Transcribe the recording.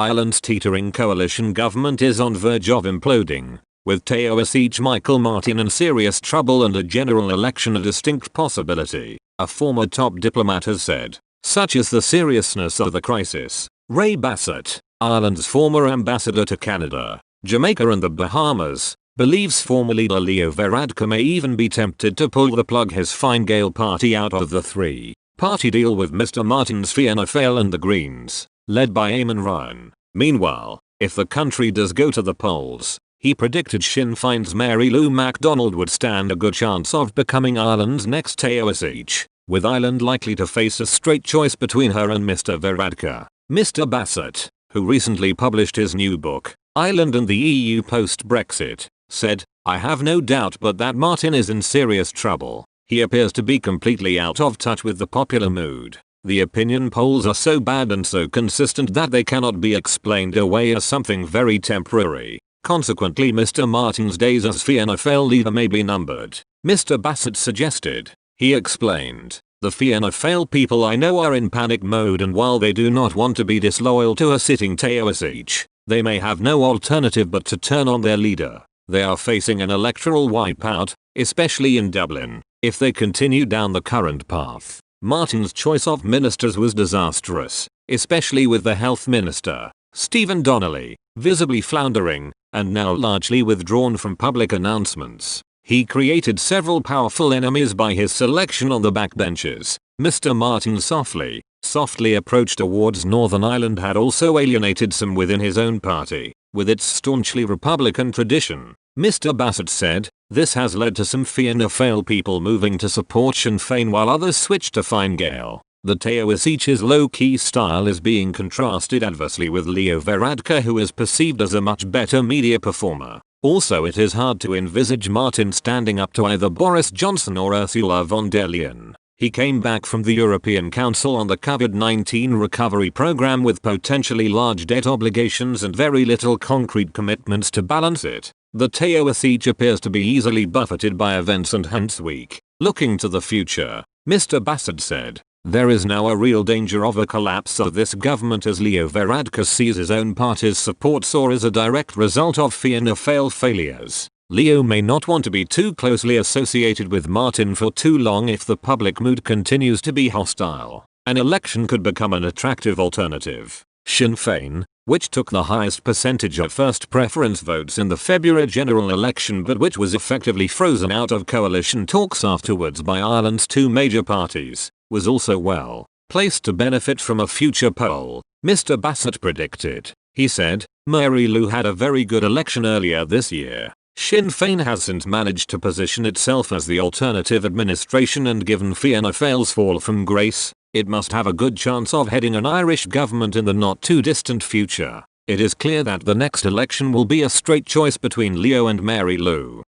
Ireland's teetering coalition government is on verge of imploding, with Taoiseach Michael Martin in serious trouble and a general election a distinct possibility, a former top diplomat has said. Such is the seriousness of the crisis. Ray Bassett, Ireland's former ambassador to Canada, Jamaica and the Bahamas, believes former leader Leo Varadkar may even be tempted to pull the plug his Fine Gael party out of the three-party deal with Mr Martin's Fianna Fáil and the Greens, led by Eamon Ryan. Meanwhile, if the country does go to the polls, he predicted Sinn Féin's Mary Lou MacDonald would stand a good chance of becoming Ireland's next Taoiseach, with Ireland likely to face a straight choice between her and Mr Varadkar. Mr Bassett, who recently published his new book, Ireland and the EU Post-Brexit, said, "I have no doubt but that Martin is in serious trouble. He appears to be completely out of touch with the popular mood. The opinion polls are so bad and so consistent that they cannot be explained away as something very temporary. Consequently, Mr Martin's days as Fianna Fáil leader may be numbered." Mr Bassett suggested. He explained, "The Fianna Fáil people I know are in panic mode, and while they do not want to be disloyal to a sitting Taoiseach, they may have no alternative but to turn on their leader. They are facing an electoral wipeout, especially in Dublin, if they continue down the current path." Martin's choice of ministers was disastrous, especially with the health minister, Stephen Donnelly, visibly floundering, and now largely withdrawn from public announcements. He created several powerful enemies by his selection on the backbenches. Mr Martin softly approach towards Northern Ireland had also alienated some within his own party, with its staunchly Republican tradition. Mr Bassett said, "This has led to some Fianna Fáil people moving to support Sinn Féin while others switch to Fine Gael. The Taoiseach's low-key style is being contrasted adversely with Leo Varadkar, who is perceived as a much better media performer. Also, it is hard to envisage Martin standing up to either Boris Johnson or Ursula von der Leyen. He came back from the European Council on the COVID-19 recovery program with potentially large debt obligations and very little concrete commitments to balance it. The Taoiseach appears to be easily buffeted by events and hence weak. Looking to the future, Mr Bassett said, "There is now a real danger of a collapse of this government as Leo Varadkar sees his own party's support soar as a direct result of Fianna Fáil failures. Leo may not want to be too closely associated with Martin for too long if the public mood continues to be hostile. An election could become an attractive alternative." Sinn Féin, which took the highest percentage of first preference votes in the February general election but which was effectively frozen out of coalition talks afterwards by Ireland's two major parties, was also well placed to benefit from a future poll, Mr Bassett predicted. He said, "Mary Lou had a very good election earlier this year. Sinn Féin has since managed to position itself as the alternative administration, and given Fianna Fáil's fall from grace, it must have a good chance of heading an Irish government in the not too distant future. It is clear that the next election will be a straight choice between Leo and Mary Lou."